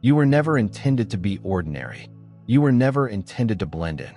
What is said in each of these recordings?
You were never intended to be ordinary. You were never intended to blend in,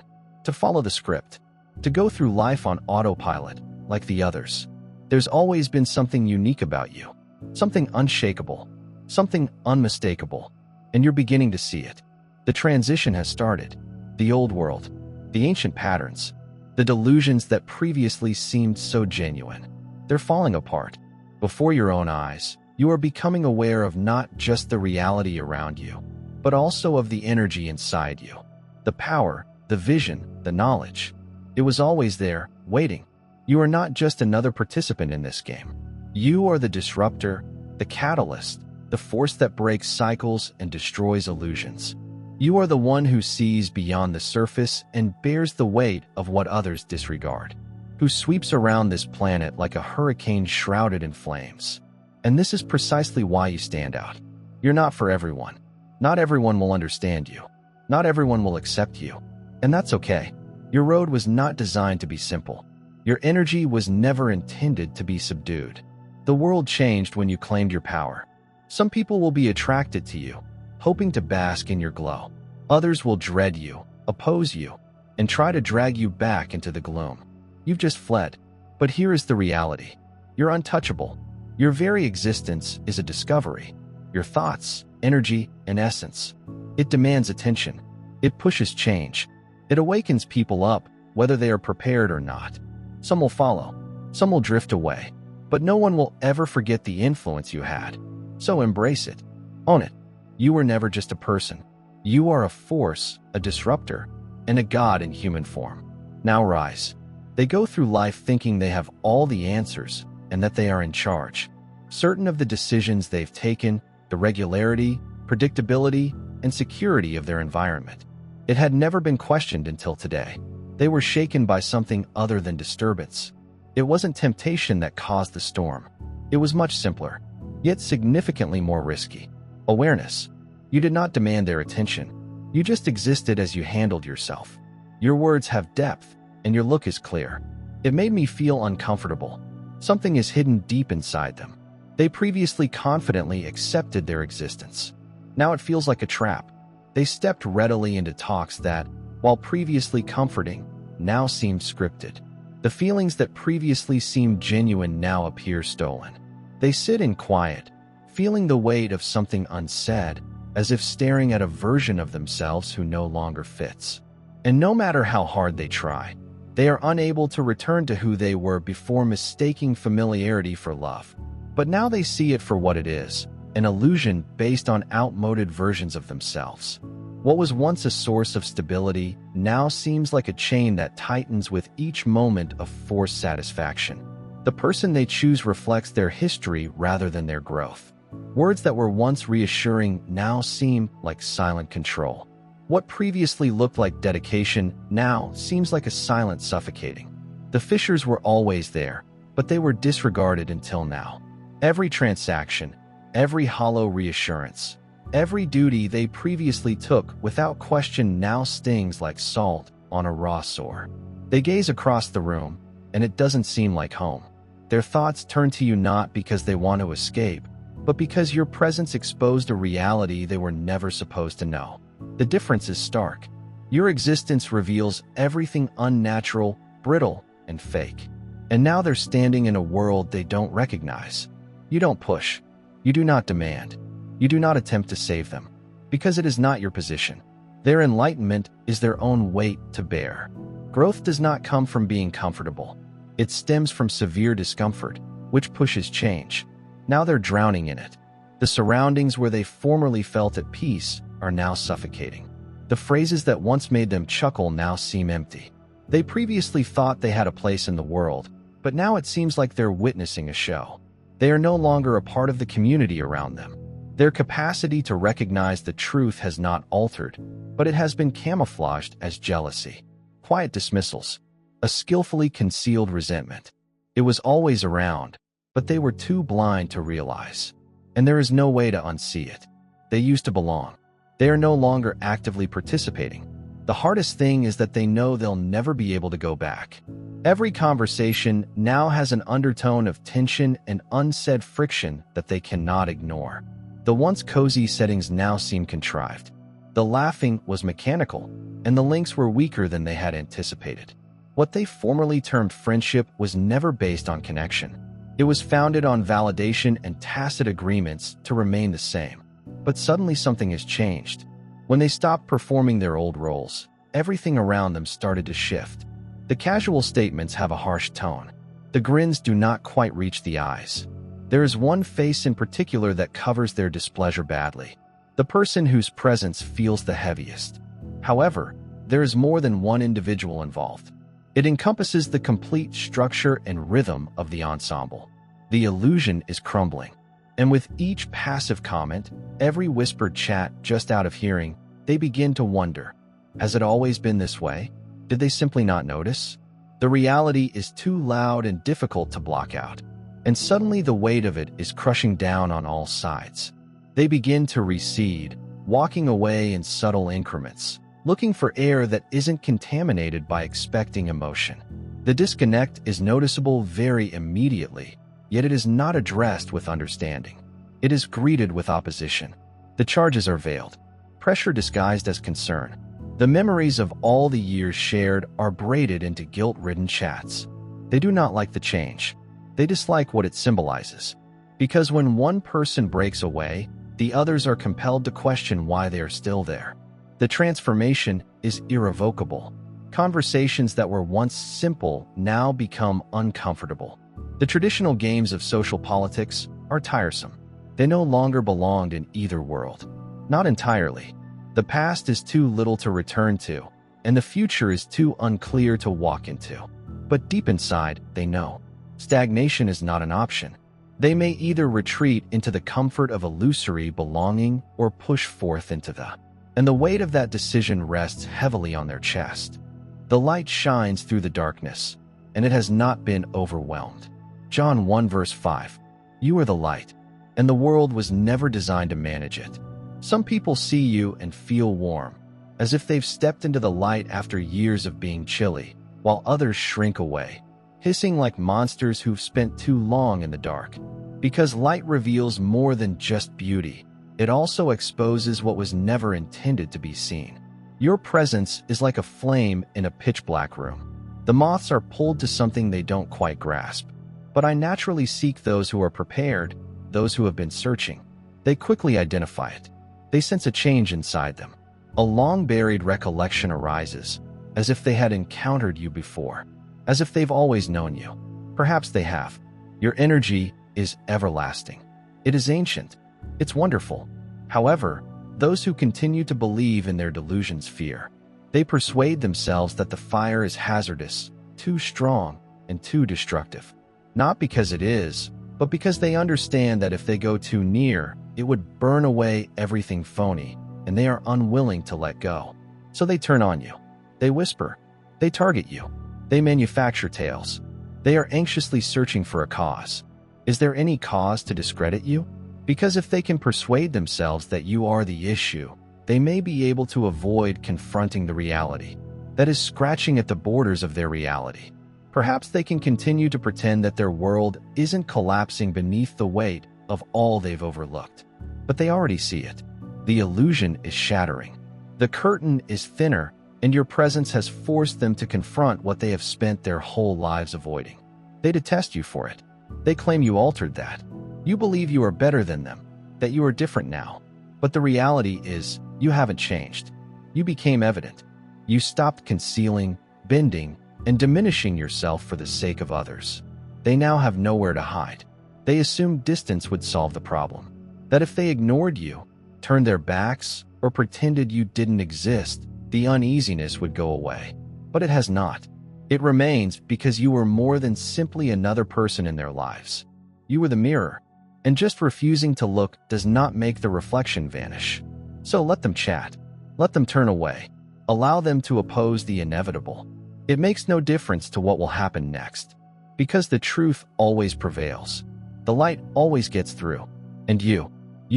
to follow the script, to go through life on autopilot like the others. There's always been something unique about you, something unshakable, something unmistakable, and you're beginning to see it. The transition has started. The old world, the ancient patterns, the delusions that previously seemed so genuine, they're falling apart. Before your own eyes, you are becoming aware of not just the reality around you, but also of the energy inside you. The power, the vision, the knowledge. It was always there, waiting. You are not just another participant in this game. You are the disruptor, the catalyst, the force that breaks cycles and destroys illusions. You are the one who sees beyond the surface and bears the weight of what others disregard, who sweeps around this planet like a hurricane shrouded in flames. And this is precisely why you stand out. You're not for everyone. Not everyone will understand you. Not everyone will accept you. And that's okay. Your road was not designed to be simple. Your energy was never intended to be subdued. The world changed when you claimed your power. Some people will be attracted to you, hoping to bask in your glow. Others will dread you, oppose you, and try to drag you back into the gloom. You've just fled. But here is the reality. You're untouchable. Your very existence is a discovery. Your thoughts, energy, and essence. It demands attention. It pushes change. It awakens people up, whether they are prepared or not. Some will follow. Some will drift away. But no one will ever forget the influence you had. So embrace it. Own it. You were never just a person. You are a force, a disruptor, and a god in human form. Now rise. They go through life thinking they have all the answers and that they are in charge. Certain of the decisions they've taken, the regularity, predictability, and security of their environment. It had never been questioned until today. They were shaken by something other than disturbance. It wasn't temptation that caused the storm. It was much simpler, yet significantly more risky. Awareness. You did not demand their attention. You just existed as you handled yourself. Your words have depth, and your look is clear. It made me feel uncomfortable. Something is hidden deep inside them. They previously confidently accepted their existence. Now it feels like a trap. They stepped readily into talks that, while previously comforting, now seemed scripted. The feelings that previously seemed genuine now appear stolen. They sit in quiet, feeling the weight of something unsaid, as if staring at a version of themselves who no longer fits. And no matter how hard they try, they are unable to return to who they were before, mistaking familiarity for love. But now they see it for what it is, an illusion based on outmoded versions of themselves. What was once a source of stability now seems like a chain that tightens with each moment of forced satisfaction. The person they choose reflects their history rather than their growth. Words that were once reassuring now seem like silent control. What previously looked like dedication now seems like a silent suffocating. The fissures were always there, but they were disregarded until now. Every transaction, every hollow reassurance, every duty they previously took without question now stings like salt on a raw sore. They gaze across the room, and it doesn't seem like home. Their thoughts turn to you not because they want to escape, but because your presence exposed a reality they were never supposed to know. The difference is stark. Your existence reveals everything unnatural, brittle, and fake. And now they're standing in a world they don't recognize. You don't push. You do not demand. You do not attempt to save them, because it is not your position. Their enlightenment is their own weight to bear. Growth does not come from being comfortable. It stems from severe discomfort, which pushes change. Now they're drowning in it. The surroundings where they formerly felt at peace are now suffocating. The phrases that once made them chuckle now seem empty. They previously thought they had a place in the world, but now it seems like they're witnessing a show. They are no longer a part of the community around them. Their capacity to recognize the truth has not altered, but it has been camouflaged as jealousy, quiet dismissals, a skillfully concealed resentment. It was always around, but they were too blind to realize. And there is no way to unsee it. They used to belong. They are no longer actively participating. The hardest thing is that they know they'll never be able to go back. Every conversation now has an undertone of tension and unsaid friction that they cannot ignore. The once cozy settings now seemed contrived. The laughing was mechanical, and the links were weaker than they had anticipated. What they formerly termed friendship was never based on connection. It was founded on validation and tacit agreements to remain the same. But suddenly something has changed. When they stopped performing their old roles, everything around them started to shift. The casual statements have a harsh tone. The grins do not quite reach the eyes. There is one face in particular that covers their displeasure badly. The person whose presence feels the heaviest. However, there is more than one individual involved. It encompasses the complete structure and rhythm of the ensemble. The illusion is crumbling. And with each passive comment, every whispered chat just out of hearing, they begin to wonder, has it always been this way? Did they simply not notice? The reality is too loud and difficult to block out. And suddenly the weight of it is crushing down on all sides. They begin to recede, walking away in subtle increments, looking for air that isn't contaminated by expecting emotion. The disconnect is noticeable very immediately, yet it is not addressed with understanding. It is greeted with opposition. The charges are veiled, pressure disguised as concern. The memories of all the years shared are braided into guilt-ridden chats. They do not like the change. They dislike what it symbolizes. Because when one person breaks away, the others are compelled to question why they are still there. The transformation is irrevocable. Conversations that were once simple now become uncomfortable. The traditional games of social politics are tiresome. They no longer belonged in either world. Not entirely. The past is too little to return to, and the future is too unclear to walk into. But deep inside, they know. Stagnation is not an option. They may either retreat into the comfort of illusory belonging or push forth into the. And the weight of that decision rests heavily on their chest. The light shines through the darkness, and it has not been overwhelmed. John 1 verse 5. You are the light, and the world was never designed to manage it. Some people see you and feel warm, as if they've stepped into the light after years of being chilly, while others shrink away, hissing like monsters who've spent too long in the dark. Because light reveals more than just beauty. It also exposes what was never intended to be seen. Your presence is like a flame in a pitch-black room. The moths are pulled to something they don't quite grasp. But I naturally seek those who are prepared, those who have been searching. They quickly identify it. They sense a change inside them. A long-buried recollection arises, as if they had encountered you before. As if they've always known you. Perhaps they have. Your energy is everlasting. It is ancient. It's wonderful. However, those who continue to believe in their delusions fear. They persuade themselves that the fire is hazardous, too strong, and too destructive. Not because it is, but because they understand that if they go too near, it would burn away everything phony, and they are unwilling to let go. So they turn on you. They whisper. They target you. They manufacture tales. They are anxiously searching for a cause. Is there any cause to discredit you? Because if they can persuade themselves that you are the issue, they may be able to avoid confronting the reality that is scratching at the borders of their reality. Perhaps they can continue to pretend that their world isn't collapsing beneath the weight of all they've overlooked. But they already see it. The illusion is shattering. The curtain is thinner, and your presence has forced them to confront what they have spent their whole lives avoiding. They detest you for it. They claim you altered that. You believe you are better than them, that you are different now. But the reality is, you haven't changed. You became evident. You stopped concealing, bending, and diminishing yourself for the sake of others. They now have nowhere to hide. They assumed distance would solve the problem. That if they ignored you, turned their backs, or pretended you didn't exist, the uneasiness would go away. But it has not. It remains because you were more than simply another person in their lives. You were the mirror, and just refusing to look does not make the reflection vanish. So let them chat. Let them turn away. Allow them to oppose the inevitable. It makes no difference to what will happen next. Because the truth always prevails. The light always gets through. And you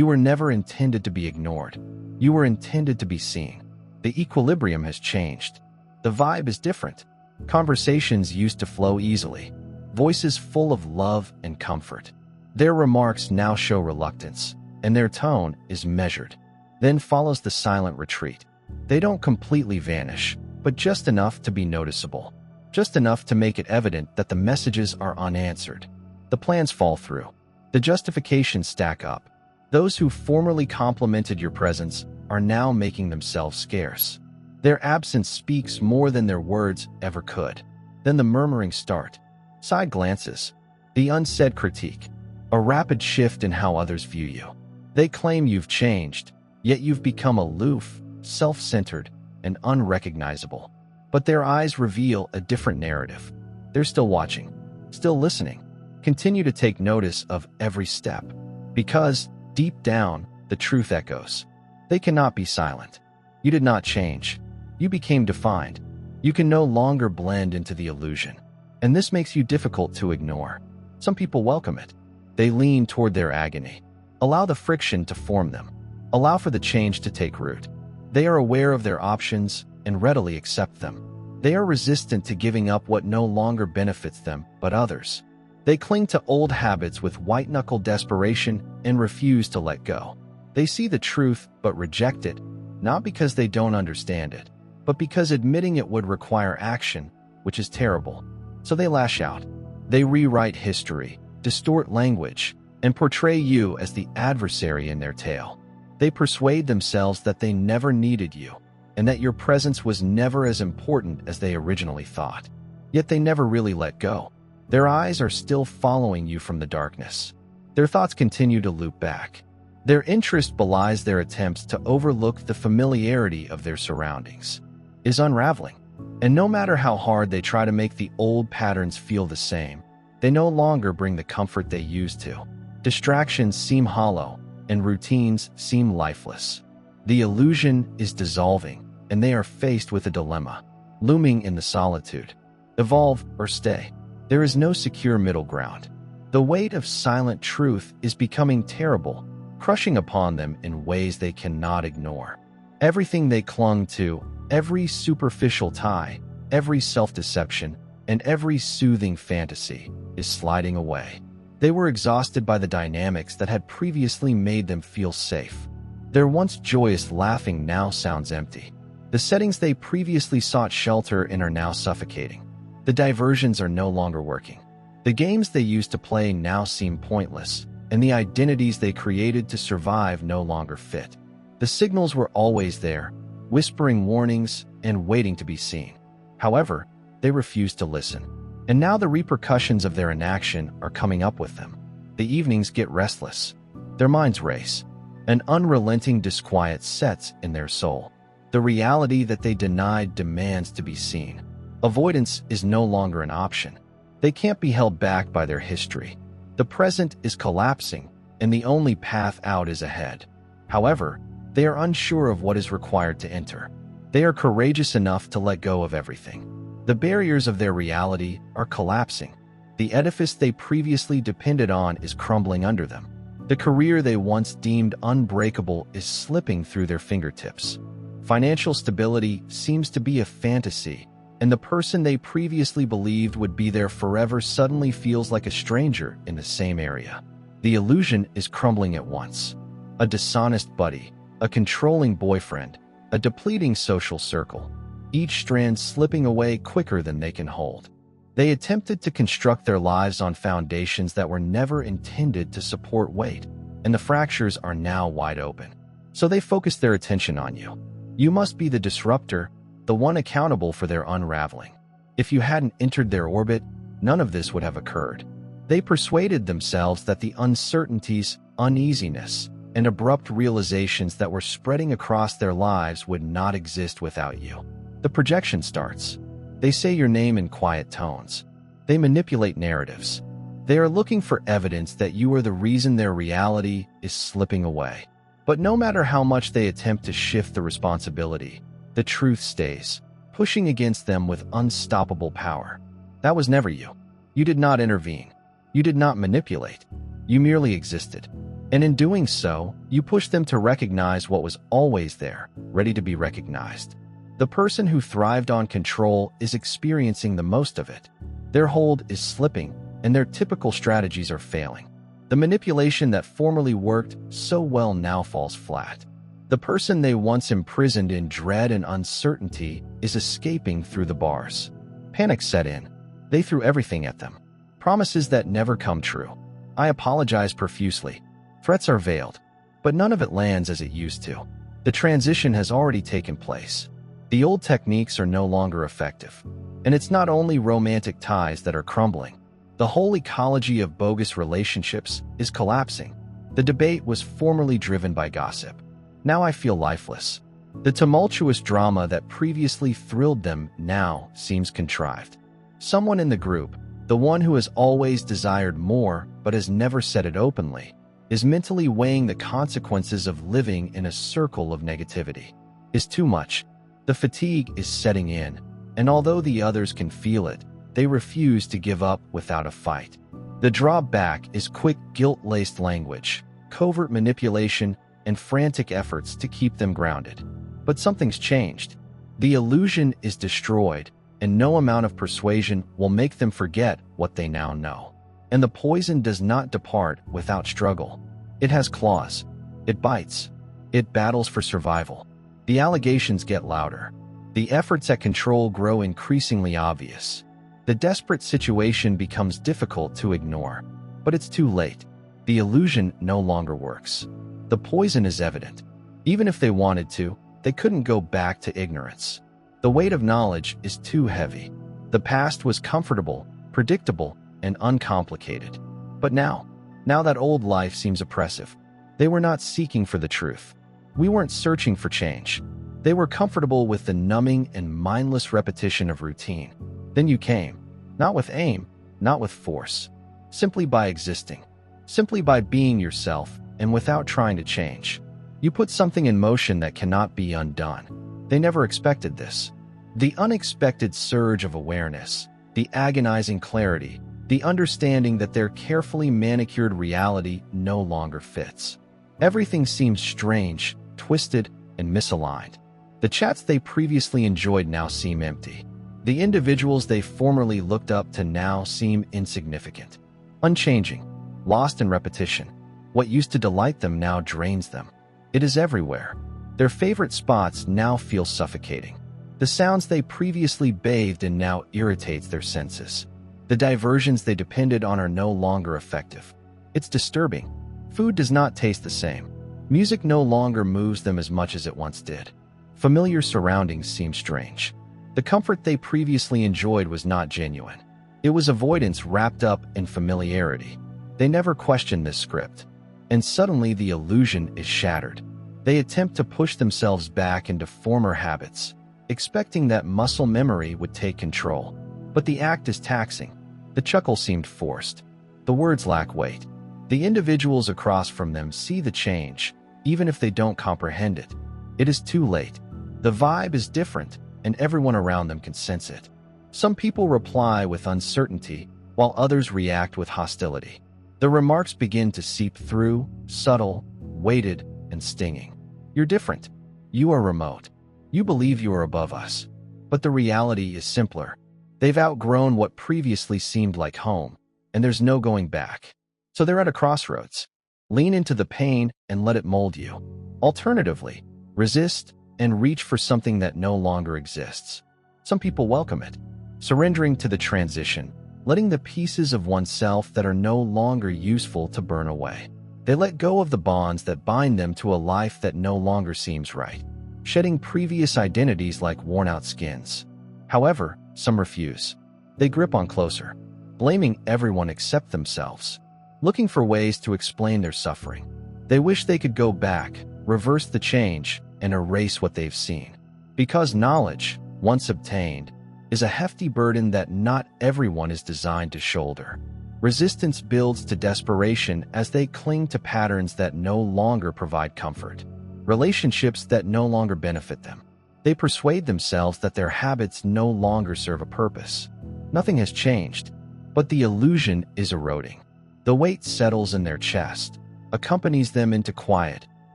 were never intended to be ignored. You were intended to be seen. The equilibrium has changed. The vibe is different. Conversations used to flow easily. Voices full of love and comfort. Their remarks now show reluctance, and their tone is measured. Then follows the silent retreat. They don't completely vanish, but just enough to be noticeable. Just enough to make it evident that the messages are unanswered. The plans fall through. The justifications stack up. Those who formerly complimented your presence are now making themselves scarce. Their absence speaks more than their words ever could. Then the murmurings start. Side glances. The unsaid critique. A rapid shift in how others view you. They claim you've changed, yet you've become aloof, self-centered, and unrecognizable. But their eyes reveal a different narrative. They're still watching, still listening, continue to take notice of every step. Because, deep down, the truth echoes. They cannot be silent. You did not change. You became defined. You can no longer blend into the illusion. And this makes you difficult to ignore. Some people welcome it. They lean toward their agony. Allow the friction to form them. Allow for the change to take root. They are aware of their options and readily accept them. They are resistant to giving up what no longer benefits them, but others. They cling to old habits with white-knuckle desperation and refuse to let go. They see the truth but reject it, not because they don't understand it, but because admitting it would require action, which is terrible. So they lash out. They rewrite history, distort language, and portray you as the adversary in their tale. They persuade themselves that they never needed you, and that your presence was never as important as they originally thought. Yet they never really let go. Their eyes are still following you from the darkness. Their thoughts continue to loop back. Their interest belies their attempts to overlook the familiarity of their surroundings. Is unraveling. And no matter how hard they try to make the old patterns feel the same, they no longer bring the comfort they used to. Distractions seem hollow, and routines seem lifeless. The illusion is dissolving, and they are faced with a dilemma, looming in the solitude. Evolve or stay. There is no secure middle ground. The weight of silent truth is becoming terrible, crushing upon them in ways they cannot ignore. Everything they clung to, every superficial tie, every self-deception, and every soothing fantasy is sliding away. They were exhausted by the dynamics that had previously made them feel safe. Their once joyous laughing now sounds empty. The settings they previously sought shelter in are now suffocating. The diversions are no longer working. The games they used to play now seem pointless, and the identities they created to survive no longer fit. The signals were always there, whispering warnings and waiting to be seen. However, they refused to listen. And now the repercussions of their inaction are coming up with them. The evenings get restless. Their minds race. An unrelenting disquiet sets in their soul. The reality that they denied demands to be seen. Avoidance is no longer an option. They can't be held back by their history. The present is collapsing, and the only path out is ahead. However, they are unsure of what is required to enter. They are courageous enough to let go of everything. The barriers of their reality are collapsing. The edifice they previously depended on is crumbling under them. The career they once deemed unbreakable is slipping through their fingertips. Financial stability seems to be a fantasy, and the person they previously believed would be there forever suddenly feels like a stranger in the same area. The illusion is crumbling at once. A dishonest buddy, a controlling boyfriend, a depleting social circle, each strand slipping away quicker than they can hold. They attempted to construct their lives on foundations that were never intended to support weight, and the fractures are now wide open. So they focus their attention on you. You must be the disruptor, the one accountable for their unraveling. If you hadn't entered their orbit, none of this would have occurred. They persuaded themselves that the uncertainties, uneasiness, and abrupt realizations that were spreading across their lives would not exist without you. The projection starts. They say your name in quiet tones. They manipulate narratives. They are looking for evidence that you are the reason their reality is slipping away. But no matter how much they attempt to shift the responsibility, the truth stays, pushing against them with unstoppable power. That was never you. You did not intervene. You did not manipulate. You merely existed. And in doing so, you pushed them to recognize what was always there, ready to be recognized. The person who thrived on control is experiencing the most of it. Their hold is slipping, and their typical strategies are failing. The manipulation that formerly worked so well now falls flat. The person they once imprisoned in dread and uncertainty is escaping through the bars. Panic set in. They threw everything at them. Promises that never come true. I apologize profusely. Threats are veiled, but none of it lands as it used to. The transition has already taken place. The old techniques are no longer effective. And it's not only romantic ties that are crumbling. The whole ecology of bogus relationships is collapsing. The debate was formerly driven by gossip. Now I feel lifeless. The tumultuous drama that previously thrilled them now seems contrived. Someone in the group, the one who has always desired more but has never said it openly, is mentally weighing the consequences of living in a circle of negativity. Is too much. The fatigue is setting in, and although the others can feel it, they refuse to give up without a fight. The drawback is quick, guilt-laced language, covert manipulation, and frantic efforts to keep them grounded. But something's changed. The illusion is destroyed, and no amount of persuasion will make them forget what they now know. And the poison does not depart without struggle. It has claws. It bites. It battles for survival. The allegations get louder. The efforts at control grow increasingly obvious. The desperate situation becomes difficult to ignore. But it's too late. The illusion no longer works. The poison is evident. Even if they wanted to, they couldn't go back to ignorance. The weight of knowledge is too heavy. The past was comfortable, predictable, and uncomplicated. But now that old life seems oppressive. They were not seeking for the truth. We weren't searching for change. They were comfortable with the numbing and mindless repetition of routine. Then you came, not with aim, not with force, simply by existing, simply by being yourself and without trying to change. You put something in motion that cannot be undone. They never expected this. The unexpected surge of awareness, the agonizing clarity, the understanding that their carefully manicured reality no longer fits. Everything seems strange, twisted, and misaligned. The chats they previously enjoyed now seem empty. The individuals they formerly looked up to now seem insignificant, unchanging, lost in repetition. What used to delight them now drains them. It is everywhere. Their favorite spots now feel suffocating. The sounds they previously bathed in now irritates their senses. The diversions they depended on are no longer effective. It's disturbing. Food does not taste the same. Music no longer moves them as much as it once did. Familiar surroundings seem strange. The comfort they previously enjoyed was not genuine. It was avoidance wrapped up in familiarity. They never questioned this script. And suddenly the illusion is shattered. They attempt to push themselves back into former habits, expecting that muscle memory would take control. But the act is taxing. The chuckle seemed forced. The words lack weight. The individuals across from them see the change, even if they don't comprehend it. It is too late. The vibe is different, and everyone around them can sense it. Some people reply with uncertainty, while others react with hostility. The remarks begin to seep through, subtle, weighted, and stinging. You're different. You are remote. You believe you are above us. But the reality is simpler. They've outgrown what previously seemed like home, and there's no going back. So they're at a crossroads. Lean into the pain and let it mold you. Alternatively, resist and reach for something that no longer exists. Some people welcome it, surrendering to the transition, letting the pieces of oneself that are no longer useful to burn away. They let go of the bonds that bind them to a life that no longer seems right, shedding previous identities like worn-out skins. However, some refuse. They grip on closer, blaming everyone except themselves, looking for ways to explain their suffering. They wish they could go back, reverse the change, and erase what they've seen. Because knowledge, once obtained, is a hefty burden that not everyone is designed to shoulder. Resistance builds to desperation as they cling to patterns that no longer provide comfort, relationships that no longer benefit them. They persuade themselves that their habits no longer serve a purpose. Nothing has changed, but the illusion is eroding. The weight settles in their chest, accompanies them into quiet,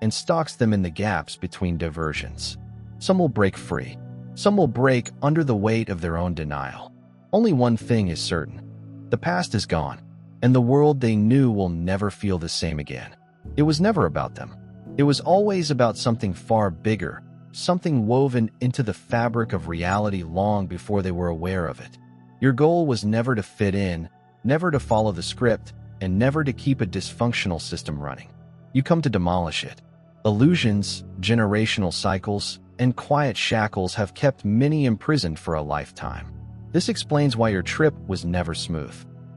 and stalks them in the gaps between diversions. Some will break free. Some will break under the weight of their own denial. Only one thing is certain. The past is gone, and the world they knew will never feel the same again. It was never about them. It was always about something far bigger, something woven into the fabric of reality long before they were aware of it. Your goal was never to fit in, never to follow the script, and never to keep a dysfunctional system running. You come to demolish it. Illusions, generational cycles, and quiet shackles have kept many imprisoned for a lifetime. This explains why your trip was never smooth.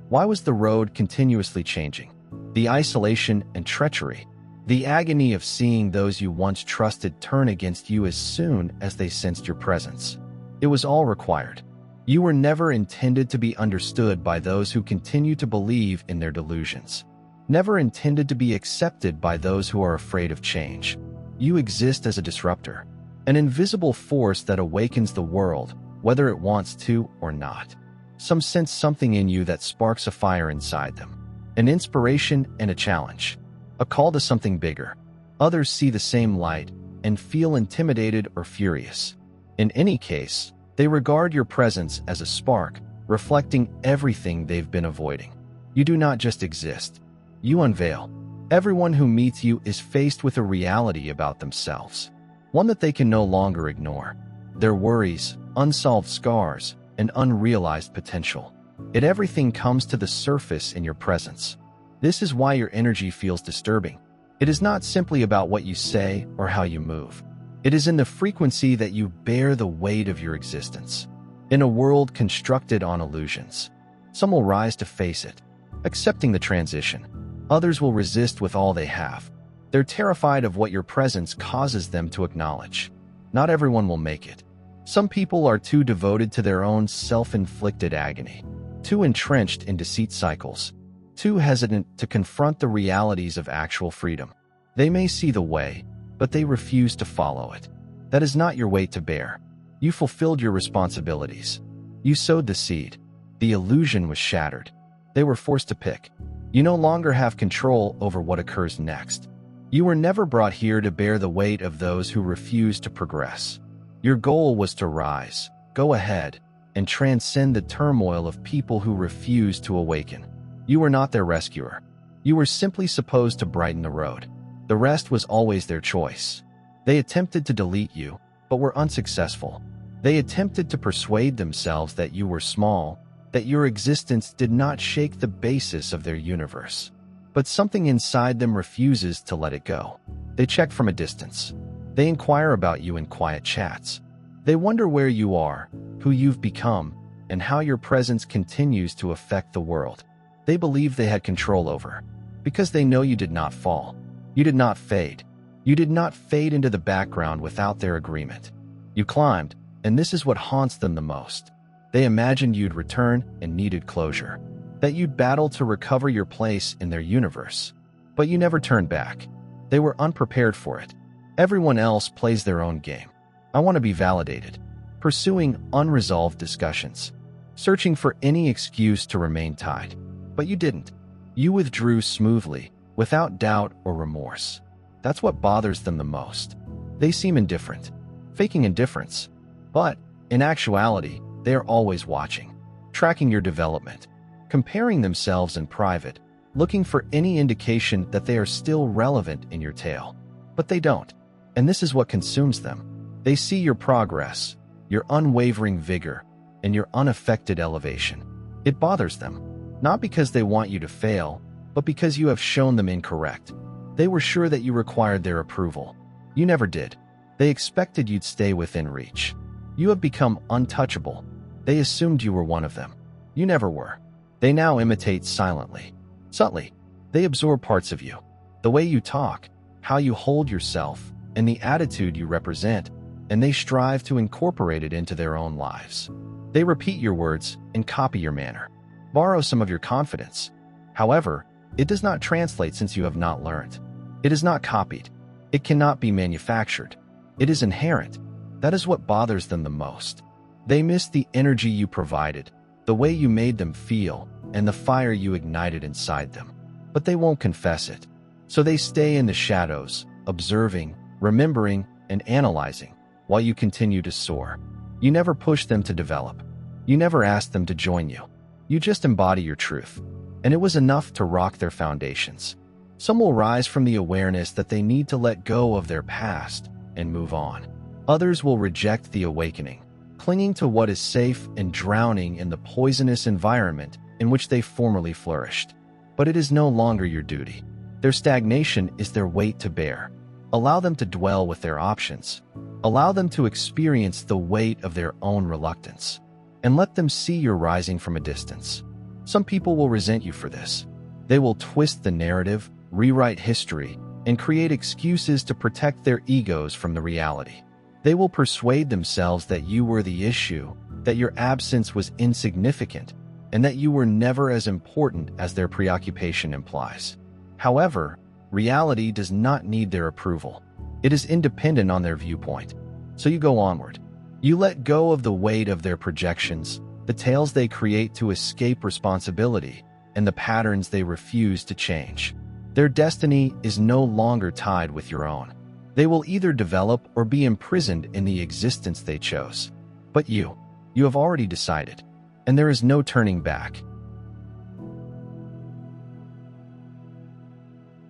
Why was the road continuously changing? The isolation and treachery. The agony of seeing those you once trusted turn against you as soon as they sensed your presence. It was all required. You were never intended to be understood by those who continue to believe in their delusions. Never intended to be accepted by those who are afraid of change. You exist as a disruptor, an invisible force that awakens the world, whether it wants to or not. Some sense something in you that sparks a fire inside them, an inspiration and a challenge, a call to something bigger. Others see the same light and feel intimidated or furious. In any case, they regard your presence as a spark, reflecting everything they've been avoiding. You do not just exist. You unveil. Everyone who meets you is faced with a reality about themselves, one that they can no longer ignore. Their worries, unsolved scars, and unrealized potential. Everything comes to the surface in your presence. This is why your energy feels disturbing. It is not simply about what you say or how you move. It is in the frequency that you bear the weight of your existence. In a world constructed on illusions, some will rise to face it, accepting the transition. Others will resist with all they have. They're terrified of what your presence causes them to acknowledge. Not everyone will make it. Some people are too devoted to their own self-inflicted agony, too entrenched in deceit cycles, too hesitant to confront the realities of actual freedom. They may see the way, but they refuse to follow it. That is not your weight to bear. You fulfilled your responsibilities. You sowed the seed. The illusion was shattered. They were forced to pick. You no longer have control over what occurs next. You were never brought here to bear the weight of those who refuse to progress. Your goal was to rise, go ahead, and transcend the turmoil of people who refuse to awaken. You were not their rescuer. You were simply supposed to brighten the road. The rest was always their choice. They attempted to delete you, but were unsuccessful. They attempted to persuade themselves that you were small, that your existence did not shake the basis of their universe. But something inside them refuses to let it go. They check from a distance. They inquire about you in quiet chats. They wonder where you are, who you've become, and how your presence continues to affect the world. They believe they had control over, because they know you did not fall. You did not fade. You did not fade into the background without their agreement. You climbed, and this is what haunts them the most. They imagined you'd return and needed closure, that you'd battle to recover your place in their universe. But you never turned back. They were unprepared for it. Everyone else plays their own game. I want to be validated, pursuing unresolved discussions, searching for any excuse to remain tied. But you didn't. You withdrew smoothly, without doubt or remorse. That's what bothers them the most. They seem indifferent, faking indifference. But, in actuality, they are always watching, tracking your development, comparing themselves in private, looking for any indication that they are still relevant in your tale. But they don't. And this is what consumes them. They see your progress, your unwavering vigor, and your unaffected elevation. It bothers them, not because they want you to fail, but because you have shown them incorrect. They were sure that you required their approval. You never did. They expected you'd stay within reach. You have become untouchable. They assumed you were one of them. You never were. They now imitate silently, subtly. They absorb parts of you, the way you talk, how you hold yourself, and the attitude you represent, and they strive to incorporate it into their own lives. They repeat your words and copy your manner, borrow some of your confidence. However, it does not translate since you have not learned. It is not copied. It cannot be manufactured. It is inherent. That is what bothers them the most. They miss the energy you provided, the way you made them feel, and the fire you ignited inside them. But they won't confess it. So they stay in the shadows, observing, remembering, and analyzing, while you continue to soar. You never push them to develop. You never ask them to join you. You just embody your truth. and it was enough to rock their foundations. Some will rise from the awareness that they need to let go of their past and move on. Others will reject the awakening, clinging to what is safe and drowning in the poisonous environment in which they formerly flourished. But it is no longer your duty. Their stagnation is their weight to bear. Allow them to dwell with their options. Allow them to experience the weight of their own reluctance. And let them see you're rising from a distance. Some people will resent you for this. They will twist the narrative, rewrite history, and create excuses to protect their egos from the reality. They will persuade themselves that you were the issue, that your absence was insignificant, and that you were never as important as their preoccupation implies. However, reality does not need their approval. It is independent on their viewpoint. So you go onward. You let go of the weight of their projections, the tales they create to escape responsibility, and the patterns they refuse to change. Their destiny is no longer tied with your own. They will either develop or be imprisoned in the existence they chose. But you have already decided, and there is no turning back.